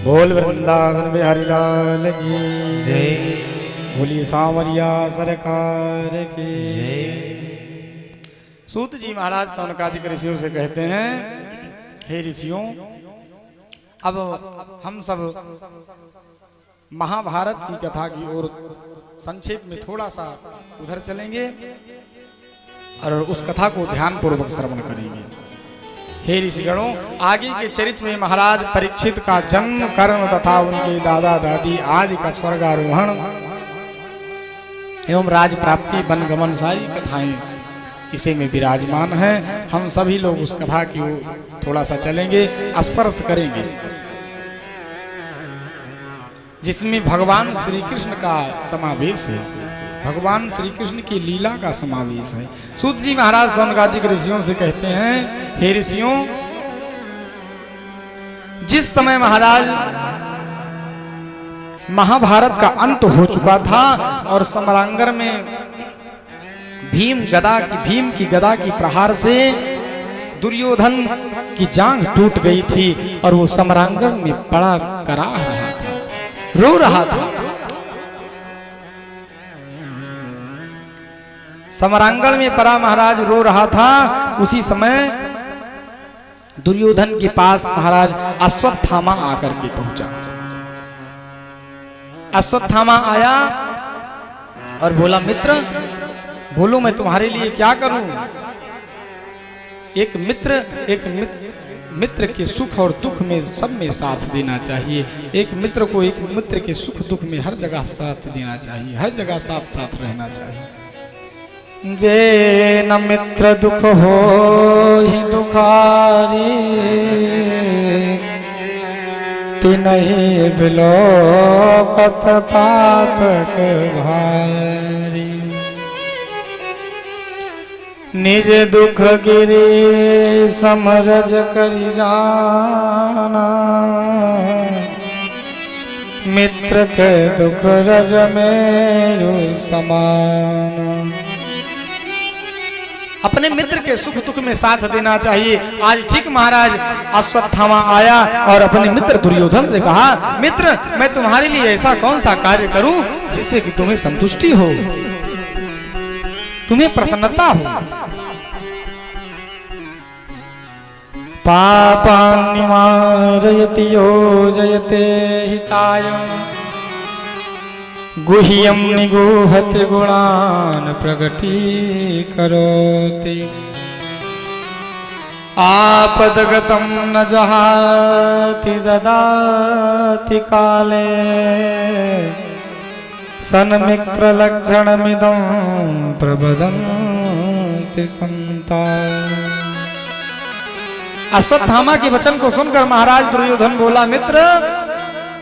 बोल वृंदावन बिहारी लाल की जय। बोलिए सांवरिया सरकार की जय। सूत जी महाराज सौनकादिक ऋषियों से कहते हैं, हे ऋषियों, अब हम सब महाभारत की कथा की ओर संक्षेप में थोड़ा सा उधर चलेंगे और उस कथा को ध्यान पूर्वक श्रवण करेंगे। हे ऋषिगणों, आगे के चरित्र में महाराज परीक्षित का जन्म, कर्म तथा उनके दादा दादी आदि का स्वर्गारोहण एवं राज प्राप्ति, वनगमन सारी कथाएं इसी में विराजमान हैं। हम सभी लोग उस कथा की ओर थोड़ा सा चलेंगे, स्पर्श करेंगे, जिसमें भगवान श्री कृष्ण का समावेश है, भगवान श्री कृष्ण की लीला का समावेश है। सूत जी महाराज सौनकादिक ऋषियों से कहते हैं, हे ऋषियों, जिस समय महाराज महाभारत का अंत हो चुका था और समरांगण में भीम की गदा की प्रहार से दुर्योधन की जांघ टूट गई थी और वो समरांगण में बड़ा कराह रहा था, रो रहा था। समरांगण में परा महाराज रो रहा था। उसी समय दुर्योधन के पास महाराज अश्वत्थामा आकर के पहुंचा। अश्वत्थामा आया और बोला, मित्र बोलो, मैं तुम्हारे लिए क्या करूं? एक मित्र के सुख और दुख में सब में साथ देना चाहिए। एक मित्र को एक मित्र के सुख दुख में हर जगह साथ देना चाहिए, हर जगह साथ साथ रहना चाहिए। जे न मित्र दुख हो ही दुखारी, तिनहि बिलोकत पातक भारी। निज दुख गिरे समरज करि जाना, मित्र के दुख रज मेरु समान। अपने मित्र के सुख दुख में साथ देना चाहिए। आज ठीक महाराज अश्वत्थामा आया और अपने मित्र दुर्योधन से कहा, मित्र मैं तुम्हारे लिए ऐसा कौन सा कार्य करूं जिससे कि तुम्हें संतुष्टि हो, तुम्हें प्रसन्नता हो। पापानि मारयति योजयते हिताय, गुह्यं निगूहति गुणान् प्रकटीकरोति। आपदगतं न जहाति ददाति काले, सन्मित्रलक्षणमिदं प्रबदन्ति सन्ता। अश्वत्थामा के वचन को सुनकर महाराज दुर्योधन बोला, मित्र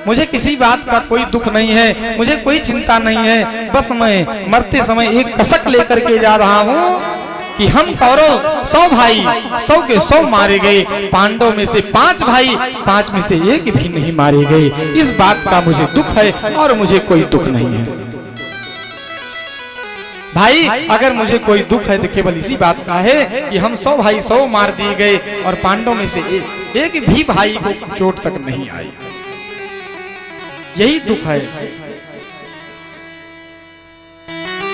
मुझे किसी बात का कोई दुख नहीं है, मुझे कोई चिंता नहीं है। बस मैं मरते समय एक कसक लेकर के जा रहा हूँ कि हम कौरव 100 भाई 100 के 100 मारे गए, पांडवों में से 5 भाई 5 में से एक भी नहीं मारे गए। इस बात का मुझे दुख है और मुझे कोई दुख नहीं है। भाई अगर मुझे कोई दुख है तो केवल इसी बात का है कि हम 100 भाई 100 मार दिए गए और पांडवों में से एक भी भाई को चोट तक नहीं आई, यही दुख है।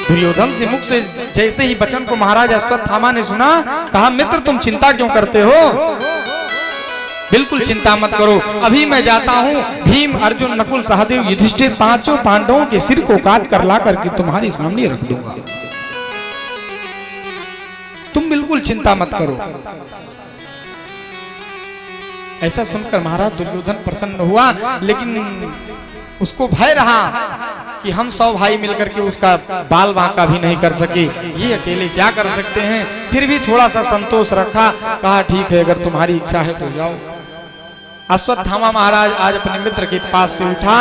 दुर्योधन से मुख से जैसे ही वचन को महाराज अश्वत्थामा ने सुना, कहा, मित्र तुम चिंता क्यों करते हो? बिल्कुल चिंता मत करो, अभी मैं जाता हूँ। भीम, अर्जुन, नकुल, सहदेव, युधिष्ठिर 5 पांडवों के सिर को काट कर ला करके तुम्हारे सामने रख दूंगा, तुम बिल्कुल चिंता मत करो। ऐसा सुनकर महाराज दुर्योधन प्रसन्न हुआ, लेकिन उसको भय रहा कि हम 100 भाई मिलकर के उसका बाल बांका भी नहीं कर सके, ये अकेले क्या कर सकते हैं। फिर भी थोड़ा सा संतोष रखा, कहा ठीक है, अगर तुम्हारी इच्छा है तो जाओ। अश्वत्थामा महाराज आज अपने मित्र के पास से उठा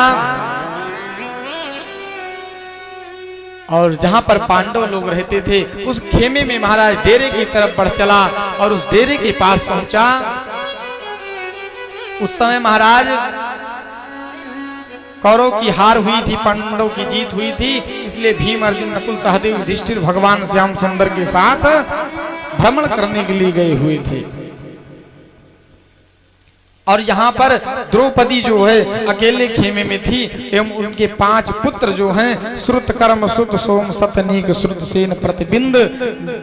और जहां पर पांडव लोग रहते थे उस खेमे में महाराज डेरे की तरफ बढ़ चला और उस डेरे के पास पहुंचा। उस समय महाराज कौरव की हार हुई थी, पांडव की जीत हुई थी, इसलिए भीम, अर्जुन, नकुल, सहदेव, युधिष्ठिर भगवान श्याम सुंदर के साथ भ्रमण करने के लिए गए हुए थे। और यहाँ पर द्रौपदी जो है अकेले खेमे में थी एवं उनके 5 पुत्र जो हैं श्रुत कर्म सुत सोम सतनीक श्रुत सेन प्रतिबिंद,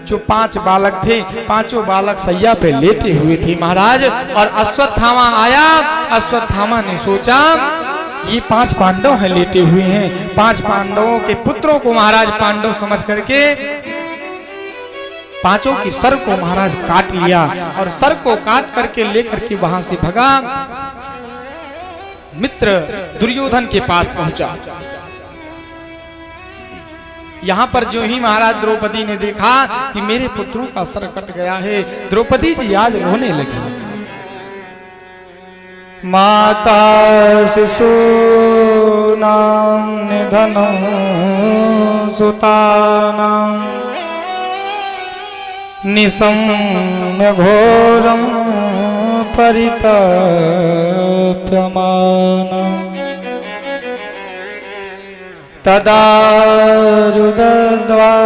जो 5 बालक थे, 5 बालक सैया पे लेटे हुए थे महाराज। और अश्वत्थामा आया, अश्वत्थामा ने सोचा ये 5 पांडव हैं लेटे हुए हैं, 5 पांडवों के पुत्रों को महाराज पांडव समझ करके 5 की सर को महाराज काट लिया और सर को काट करके लेकर के वहां से भगा, मित्र दुर्योधन के पास पहुंचा। यहां पर जो ही महाराज द्रौपदी ने देखा कि मेरे पुत्रों का सर कट गया है, द्रौपदी जी आज रोने लगी। माता शिशु नाम निधनो सुतानाम निसम्य घोरम परितप्यमानम् तदा रुदध्वास्पकला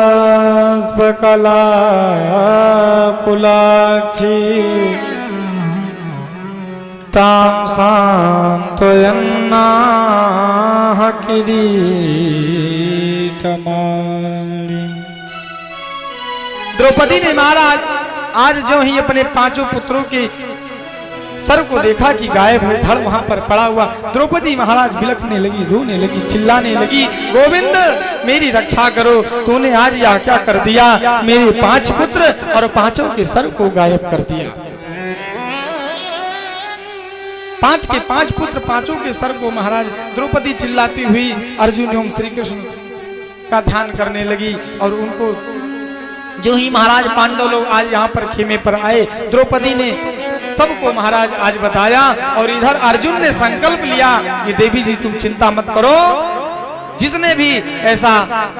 पुलाक्षी तां सान्त्वयन्नाह किरीटमालिनी। द्रौपदी ने महाराज आज जो ही अपने 5 पुत्रों के सर को देखा कि गायब है, धड़ वहां पर पड़ा हुआ, द्रौपदी महाराज बिलखने लगी, रोने लगी, चिल्लाने लगी, गोविंद मेरी रक्षा करो, तूने आज यह क्या कर दिया, मेरे 5 पुत्र और 5 के सर को गायब कर दिया। 5 के 5 पुत्र 5 के सर को महाराज द्रौपदी चिल्लाती हुई अर्जुन एवं श्री कृष्ण का ध्यान करने लगी। और उनको जो ही महाराज पांडव लोग आज यहाँ पर खेमे पर आए, द्रौपदी ने सबको महाराज आज बताया। और इधर अर्जुन ने संकल्प लिया कि देवी जी तुम चिंता मत करो, जिसने भी ऐसा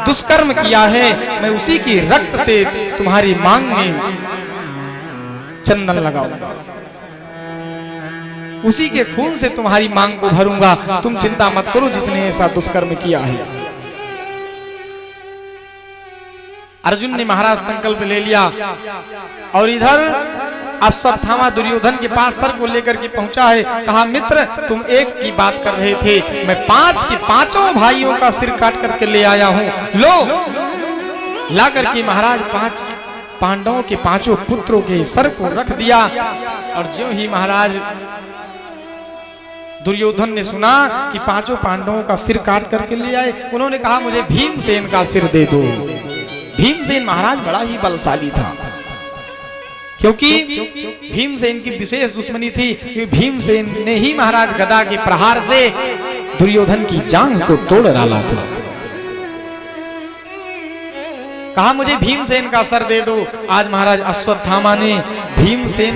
दुष्कर्म किया है मैं उसी की रक्त से तुम्हारी मांग में चंदन लगाऊंगा, उसी के खून से तुम्हारी मांग को भरूंगा, तुम चिंता मत करो जिसने ऐसा दुष्कर्म किया है। अर्जुन ने महाराज संकल्प ले लिया और इधर अश्वत्थामा दुर्योधन के पास सर को लेकर के पहुंचा है। कहा मित्र तुम एक की बात कर रहे थे, मैं 5 के 5 भाइयों का सिर काट करके ले आया हूं, लो ला करके महाराज 5 पांडवों के 5 पुत्रों के सर को रख दिया। और जो ही महाराज दुर्योधन ने सुना कि 5 पांडवों का सिर काट करके ले आए, उन्होंने कहा मुझे भीमसेन का सिर दे दो। भीमसेन महाराज बड़ा ही बलशाली था, क्योंकि भीमसेन की विशेष दुश्मनी थी कि भीमसेन ने ही महाराज गदा के प्रहार से दुर्योधन की जांघ को तोड़ डाला था। कहा मुझे भीमसेन का सर दे दो। आज महाराज अश्वत्थामा ने भीमसेन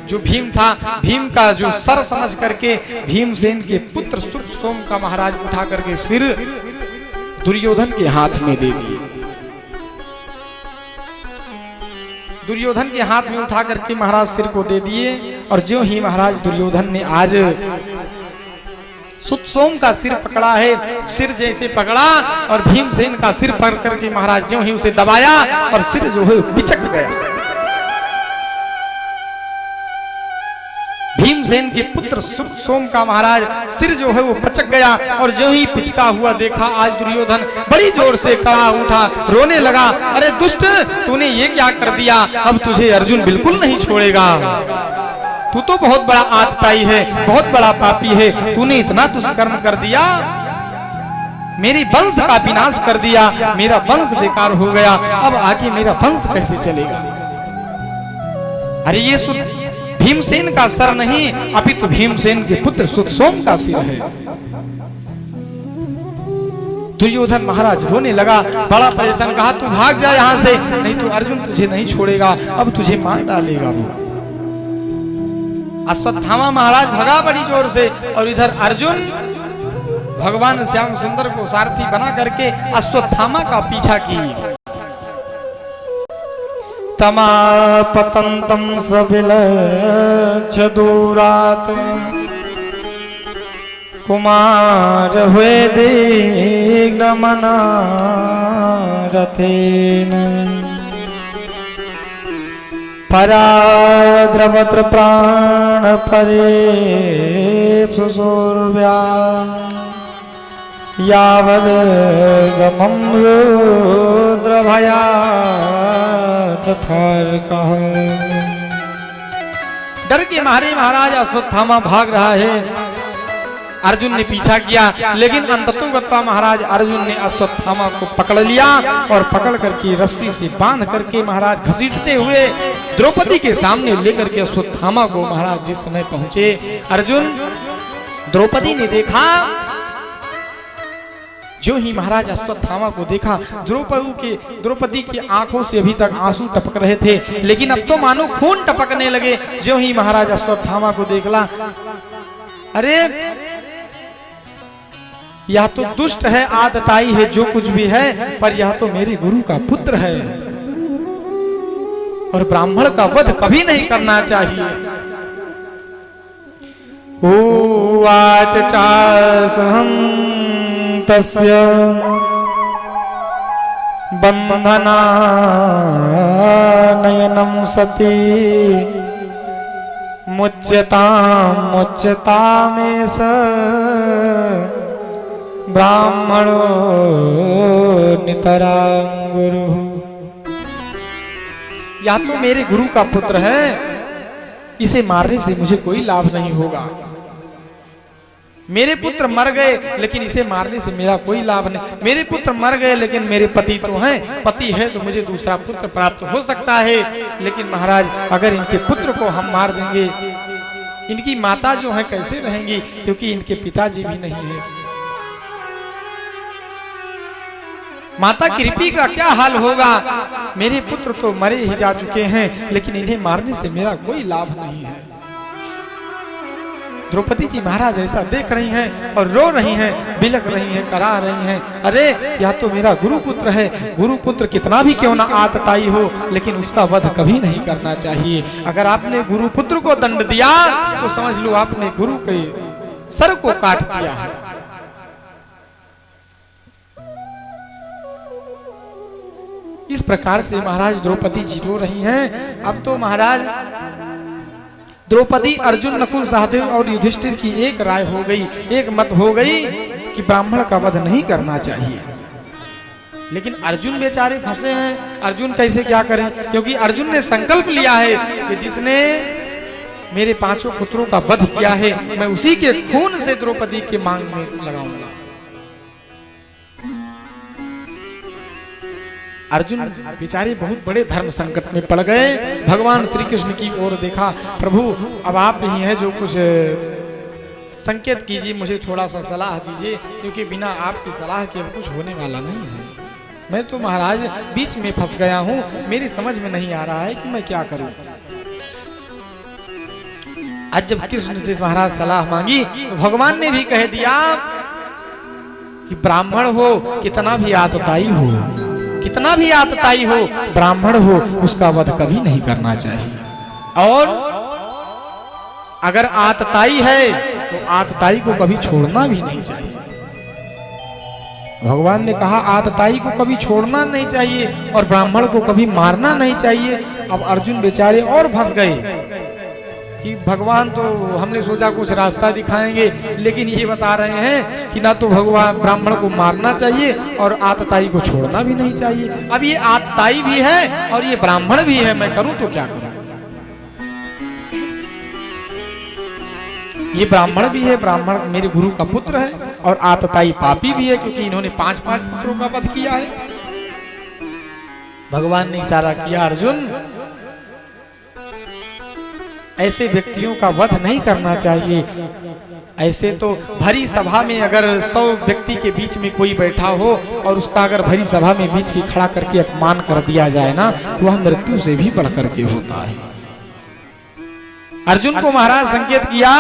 जो भीम था, भीम का जो सर समझ करके भीमसेन के पुत्र सुत सोम का महाराज उठा करके सिर दुर्योधन के हाथ में दे दिए। दुर्योधन के हाथ में उठा करके महाराज सिर को दे दिए। और जो ही महाराज दुर्योधन ने आज सुत सोम का सिर पकड़ा है, सिर जैसे पकड़ा और भीमसेन का सिर पकड़ करके महाराज जो ही उसे दबाया और सिर जो है पिचक गया। भीमसेन के पुत्र सुत सोम का महाराज सिर जो है वो पचक गया। और जो ही पिचका हुआ देखा आज दुर्योधन बड़ी जोर से कड़ा उठा, रोने लगा, अरे दुष्ट तूने ये क्या कर दिया, अब तुझे अर्जुन बिल्कुल नहीं छोड़ेगा, तू तो बहुत बड़ा आतताई है, बहुत बड़ा पापी है, तूने इतना दुष्कर्म कर दिया, मेरे वंश का विनाश कर दिया, मेरा वंश बेकार हो गया, अब आगे मेरा वंश कैसे चलेगा। अरे ये भीमसेन का सर नहीं, अभी तो भीमसेन के पुत्र सुत सोम का सिर है। दुर्योधन महाराज रोने लगा, बड़ा परेशान, कहा तू भाग जा यहाँ से, नहीं तो अर्जुन तुझे नहीं छोड़ेगा, अब तुझे मार डालेगा वो। अश्वत्थामा महाराज भगा बड़ी जोर से। और इधर अर्जुन भगवान श्याम सुंदर को सारथी बना करके अश्वत्थामा का पीछा की। तमापतंतम सविलक्ष्य दूरात् कुमार हुए दिग्गमना रथेन पराद्रवत्र प्राण परे सुसूर्व्या यावद गमं रुद्रभया तथार्कः। डर के मारे महाराज अश्वत्थामा भाग रहा है। अर्जुन ने पीछा किया, लेकिन अंततोगत्वा महाराज अर्जुन ने अश्वत्थामा को पकड़ लिया और पकड़ करके रस्सी से बांध करके महाराज घसीटते हुए द्रौपदी के सामने लेकर के अश्वत्थामा को महाराज जिस समय पहुंचे, अर्जुन द्रौपदी ने देखा, जो ही महाराज अश्वत्थामा को देखा, द्रौपदी की आंखों से अभी तक आंसू टपक रहे थे, लेकिन अब तो मानो खून टपकने लगे। जो ही महाराज अश्वत्थामा को देखला, अरे यह तो दुष्ट है, आतताई है, जो कुछ भी है, पर यह तो मेरे गुरु का पुत्र है और ब्राह्मण का वध कभी नहीं करना चाहिए। उवाच चासहं तस्य बन्धनानयनं सती मुच्यतामेष ब्राह्मणो नितरां गुरु। या तो मेरे गुरु का पुत्र है, इसे मारने से मुझे कोई लाभ नहीं होगा। मेरे पुत्र मर गए, लेकिन इसे मारने से मेरा कोई लाभ नहीं। मेरे पुत्र मर गए, लेकिन मेरे पति तो हैं, पति है तो मुझे दूसरा पुत्र प्राप्त हो सकता है। लेकिन महाराज अगर इनके पुत्र को हम मार देंगे, इनकी माता जो है कैसे रहेंगी, क्योंकि इनके पिताजी भी नहीं है। माता कृपी का क्या हाल होगा। मेरे पुत्र तो मरे ही जा चुके हैं, लेकिन इन्हें मारने से मेरा कोई लाभ नहीं है। द्रौपदी जी महाराज ऐसा देख रही हैं और रो रही हैं, बिलक रही हैं, करा रही हैं, अरे यह तो मेरा गुरुपुत्र है। गुरुपुत्र कितना भी क्यों ना आतताई हो, लेकिन उसका वध कभी नहीं करना चाहिए। अगर आपने गुरुपुत्र को दंड दिया तो समझ लो आपने गुरु के सर को काट दिया है। इस प्रकार से महाराज द्रौपदी जी रो रही हैं। अब तो महाराज द्रौपदी, अर्जुन, नकुल, सहदेव और युधिष्ठिर की एक राय हो गई, एक मत हो गई कि ब्राह्मण का वध नहीं करना चाहिए। लेकिन अर्जुन बेचारे फंसे हैं। अर्जुन कैसे क्या करें, क्योंकि अर्जुन ने संकल्प लिया है कि जिसने मेरे 5 पुत्रों का वध किया है, मैं उसी के खून से द्रौपदी के मांग में लगाऊंगा। अर्जुन बेचारे बहुत बड़े धर्म संकट में पड़ गए। भगवान श्री कृष्ण की ओर देखा, प्रभु अब आप ही हैं, जो कुछ संकेत कीजिए, मुझे थोड़ा सा सलाह दीजिए, क्योंकि बिना आपकी सलाह के कुछ होने वाला नहीं है। मैं तो महाराज बीच में फंस गया हूँ, मेरी समझ में नहीं आ रहा है कि मैं क्या करूँ। आज जब कृष्ण से महाराज सलाह मांगी, भगवान ने भी कह दिया कि ब्राह्मण हो, कितना भी आतताई हो, कितना भी आतताई हो, ब्राह्मण हो, उसका वध कभी नहीं करना चाहिए। और अगर आतताई है तो आतताई को कभी छोड़ना भी नहीं चाहिए। भगवान ने कहा आतताई को कभी छोड़ना नहीं चाहिए और ब्राह्मण को कभी मारना नहीं चाहिए। अब अर्जुन बेचारे और फंस गए कि भगवान तो हमने सोचा कुछ रास्ता दिखाएंगे, लेकिन ये बता रहे हैं कि ना तो भगवान ब्राह्मण को मारना चाहिए और आतताई को छोड़ना भी नहीं चाहिए। अब ये आतताई भी है और ये ब्राह्मण भी है, मैं करूं तो क्या करूं। ये ब्राह्मण भी है, ब्राह्मण मेरे गुरु का पुत्र है, और आतताई पापी भी है, क्योंकि इन्होंने 5 पुत्रों का वध किया है। भगवान ने इशारा किया, अर्जुन ऐसे व्यक्तियों का वध नहीं करना चाहिए। ऐसे तो भरी सभा में अगर 100 व्यक्ति के बीच में कोई बैठा हो और उसका अगर भरी सभा में बीच की खड़ा करके अपमान कर दिया जाए ना, तो वह मृत्यु से भी बढ़ करके होता है। अर्जुन को महाराज संकेत किया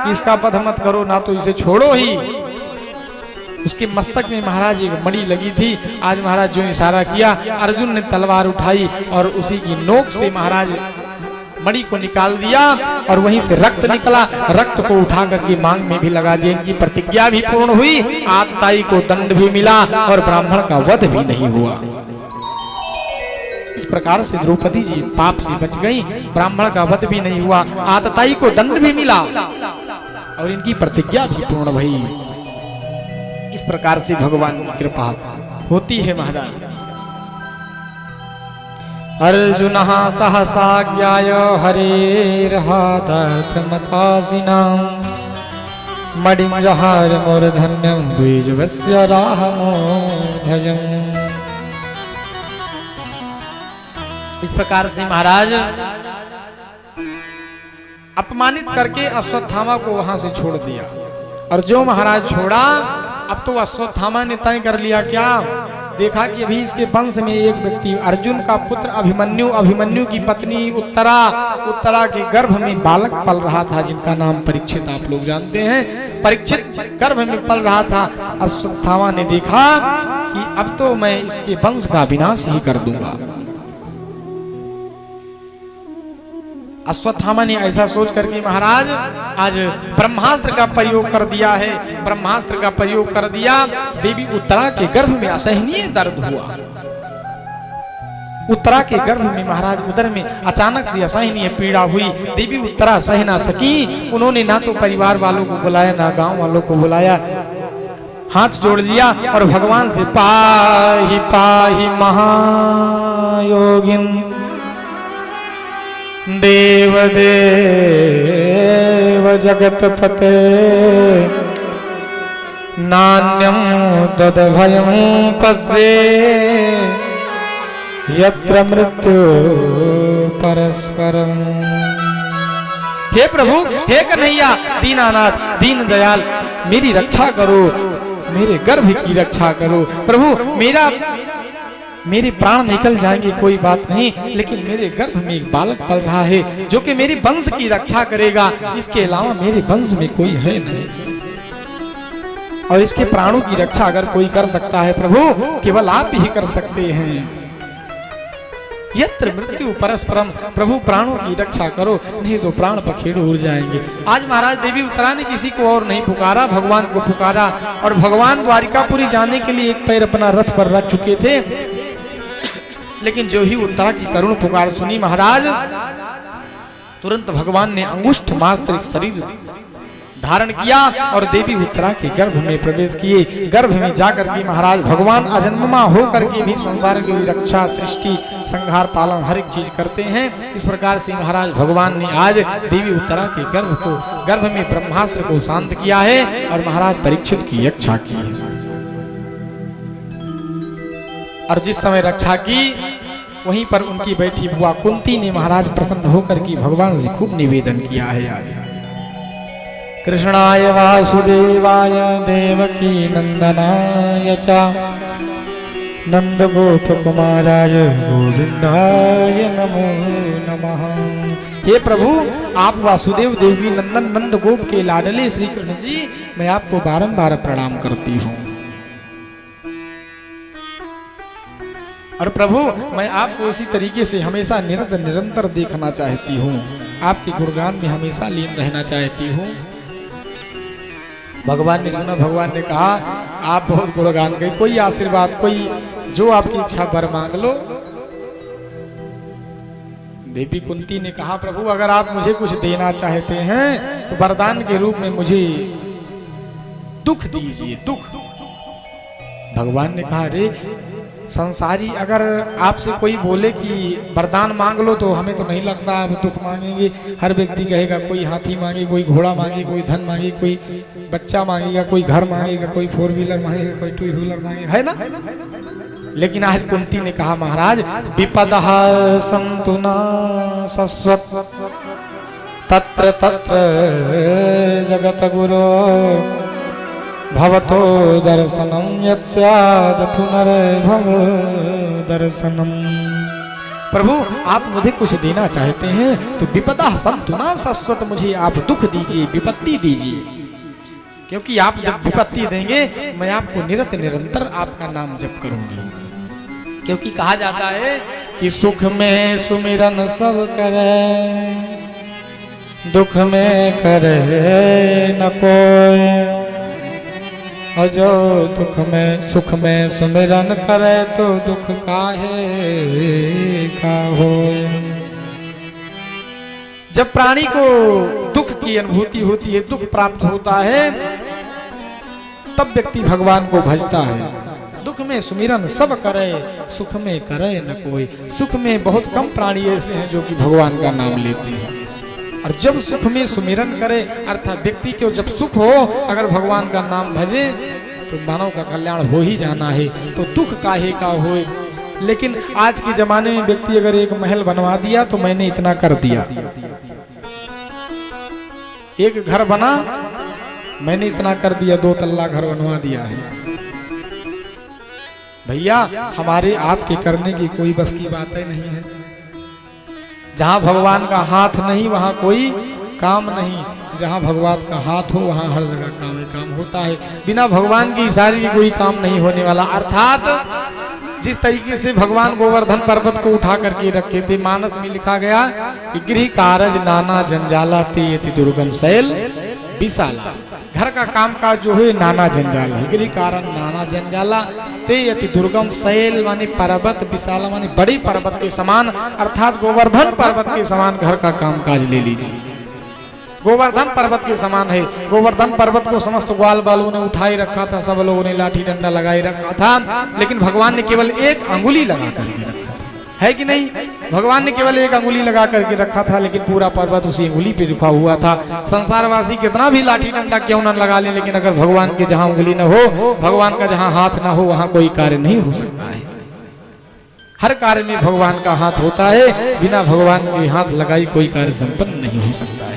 कि इसका वध मत करो, ना तो इसे छोड़ो ही। उसके मस्तक में महाराज एक मणि लगी थी। आज महाराज जो इशारा किया, अर्जुन ने तलवार उठाई और उसी की नोक से महाराज मणि को निकाल दिया और वहीं से रक्त निकला। रक्त को उठा करके मांग में भी लगा दिया। इनकी प्रतिज्ञा भी पूर्ण हुई, आतताई को दंड भी मिला और ब्राह्मण का वध भी नहीं हुआ। इस प्रकार से द्रौपदी जी पाप से बच गई, ब्राह्मण का वध भी नहीं हुआ, आतताई को दंड भी मिला और इनकी प्रतिज्ञा भी पूर्ण भई। इस प्रकार से भगवान की कृपा होती है महाराज। अर्जुन सहसा ज्ञाय हरेर्हादर्थमतासिना मणिं जहार मूर्धन्यं द्विजवस्य राहमोर्ध्वजम्। इस प्रकार से महाराज अपमानित करके अश्वत्थामा को वहां से छोड़ दिया। और जो महाराज छोड़ा, अब तो अश्वत्थामा ने तय कर लिया क्या, देखा कि अभी इसके वंश में एक व्यक्ति अर्जुन का पुत्र अभिमन्यु, अभिमन्यु की पत्नी उत्तरा, उत्तरा के गर्भ में बालक पल रहा था जिनका नाम परीक्षित आप लोग जानते हैं। परीक्षित गर्भ में पल रहा था। अश्वत्थामा ने देखा कि अब तो मैं इसके वंश का विनाश ही कर दूंगा। अश्वत्थामा ने ऐसा सोच करके महाराज आज ब्रह्मास्त्र का प्रयोग कर दिया है। ब्रह्मास्त्र का प्रयोग कर दिया। देवी उत्तरा के गर्भ में असहनीय दर्द हुआ। उत्तरा के गर्भ में महाराज उदर में अचानक से असहनीय पीड़ा हुई। देवी उत्तरा सह ना सकी। उन्होंने ना तो परिवार वालों को बुलाया, ना गांव वालों को बुलाया, हाथ जोड़ लिया और भगवान से पाहि पाहि महायोगिन देव देव जगतपते नान्यं तद्भयं पश्ये यत्र मृत्यु परस्परम। हे प्रभु, हे कन्हैया, दीनानाथ, दीन दयाल, मेरी रक्षा करो, मेरे गर्भ की रक्षा करो। प्रभु, मेरे प्राण निकल जाएंगे कोई बात नहीं, लेकिन मेरे गर्भ में एक बालक पल रहा है जो कि मेरे वंश की रक्षा करेगा। इसके अलावा मेरे वंश में कोई है नहीं, और इसके प्राणों की रक्षा अगर कोई कर सकता है प्रभु, केवल आप ही कर सकते हैं। यत्र मृत्यु परस्परम, प्रभु प्राणों की रक्षा करो, नहीं तो प्राण पखेरु उड़ जाएंगे। आज महाराज देवी उत्तरा ने किसी को और नहीं पुकारा, भगवान को पुकारा। और भगवान द्वारिकापुरी जाने के लिए एक पैर अपना रथ पर रख चुके थे, लेकिन जो ही उत्तरा की करुण पुकार सुनी महाराज, तुरंत भगवान ने अंगुष्ठ मात्र शरीर धारण किया और देवी उत्तरा के गर्भ में प्रवेश किए। गर्भ में जाकर के महाराज भगवान अजन्मा होकर के भी संसार की रक्षा, सृष्टि, संहार, पालन हर एक चीज करते हैं। इस प्रकार से महाराज भगवान ने आज देवी उत्तरा के गर्भ में ब्रह्मास्त्र को शांत किया है और महाराज परीक्षित की रक्षा की है। और जिस समय रक्षा की, वहीं पर उनकी बैठी बुआ कुंती ने महाराज प्रसन्न होकर के भगवान से खूब निवेदन किया है। कृष्णाय वासुदेवाय देवकी नंदनाय च नंद गोप कुमाराय गोविंदाय नमो नमः। हे प्रभु, आप वासुदेव देवकी नंदन नंद गोप के लाडले श्री कृष्ण जी, मैं आपको बारंबार प्रणाम करती हूँ। और प्रभु, मैं आपको इसी तरीके से हमेशा निरंतर देखना चाहती हूँ, आपके गुणगान में हमेशा लीन रहना चाहती हूँ। भगवान ने सुना, भगवान ने कहा आप बहुत गुणगान गए, कोई आशीर्वाद, कोई जो आपकी इच्छा वर मांग लो। देवी कुंती ने कहा प्रभु, अगर आप मुझे कुछ देना चाहते हैं तो वरदान के रूप में मुझे दुख दीजिए, दुख। भगवान ने कहा, अरे संसारी, अगर आपसे कोई बोले कि वरदान मांग लो तो हमें तो नहीं लगता आप दुख मांगेंगे। हर व्यक्ति कहेगा, कोई हाथी मांगे, कोई घोड़ा मांगे, कोई धन मांगे, कोई बच्चा मांगेगा, कोई घर मांगेगा, कोई 4 व्हीलर मांगेगा, कोई 2 व्हीलर मांगेगा, है ना। लेकिन आज कुंती ने कहा, महाराज विपदः सन्तु न शश्वत तत्र तत्र जगत गुरो भवतो दर्शनम यत्स्याद पुनर्भव दर्शनम। प्रभु, आप मुझे कुछ देना चाहते हैं तो विपदा सन्तु न शश्वत, मुझे आप दुख दीजिए, विपत्ति दीजिए, क्योंकि आप जब विपत्ति देंगे मैं आपको निरंतर आपका नाम जप करूंगी। क्योंकि कहा जाता है कि सुख में सुमिरन सब करे, दुख में करे न कोई, और जो सुख में सुमिरन करे तो दुख काहे का हो। जब प्राणी को दुख की अनुभूति होती है, दुख प्राप्त होता है, तब व्यक्ति भगवान को भजता है। दुख में सुमिरन सब करे, सुख में करे न कोई। सुख में बहुत कम प्राणी ऐसे हैं जो कि भगवान का नाम लेते हैं, और जब सुख में सुमिरन करे अर्थात व्यक्ति को जब सुख हो अगर भगवान का नाम भजे तो मानव का कल्याण हो ही जाना है, तो दुख काहे का होए। लेकिन आज के जमाने में व्यक्ति अगर एक महल बनवा दिया तो मैंने इतना कर दिया, एक घर बना मैंने इतना कर दिया, 2 तल्ला घर बनवा दिया है। भैया हमारे आपके करने की कोई बस की बात ही नहीं है। जहां भगवान का हाथ नहीं वहां कोई काम नहीं, जहां भगवान का हाथ हो वहां हर जगह काम ही काम होता है। बिना भगवान की इशारे की कोई काम नहीं होने वाला। अर्थात जिस तरीके से भगवान गोवर्धन पर्वत को उठा करके रखे थे, मानस में लिखा गया कि गृह कारज नाना जंजाला ते यति दुर्गम शैल विशाला। घर का काम काज जो है नाना जंजाल है, गृह कारण नाना जंजाला ते यति दुर्गम शैल माने पर्वत, विशाला माने बड़ी पर्वत के समान, अर्थात गोवर्धन पर्वत के समान घर का काम काज ले लीजिए। गोवर्धन पर्वत के समान है। गोवर्धन पर्वत को समस्त ग्वाल बालों ने उठाए रखा था, सब लोगों ने लाठी डंडा लगाए रखा था, लेकिन भगवान ने केवल एक अंगुली लगा करके रखा था, है कि नहीं? भगवान ने केवल एक अंगुली लगा करके रखा था, लेकिन पूरा पर्वत उसी अंगुली पे रुका हुआ था। संसारवासी कितना भी लाठी डंडा क्यों न लगा ले, लेकिन अगर भगवान के जहां अंगुली न हो, भगवान का जहां हाथ न हो, वहां कोई कार्य नहीं हो सकता है। हर कार्य में भगवान का हाथ होता है, बिना भगवान के हाथ लगाई कोई कार्य संपन्न नहीं हो सकता है।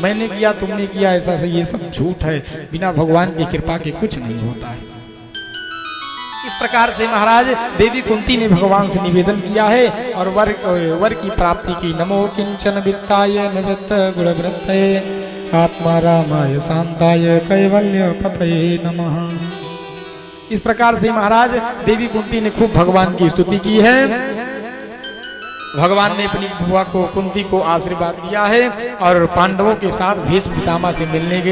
मैंने किया तुमने किया ऐसा से ये सब झूठ है, बिना भगवान की कृपा के कुछ नहीं होता है। इस प्रकार से महाराज देवी कुंती ने भगवान से निवेदन किया है और वर की प्राप्ति की। नमो किंचन वित्ताय निवृत्त गुणवृत्तये आत्मा रामाय शांताय कैवल्य पतये नमः। इस प्रकार से महाराज देवी कुंती ने खूब भगवान की स्तुति की है। भगवान ने अपनी बुआ को कुंती को आशीर्वाद दिया है और पांडवों के साथ भीष्म पितामह से मिलने के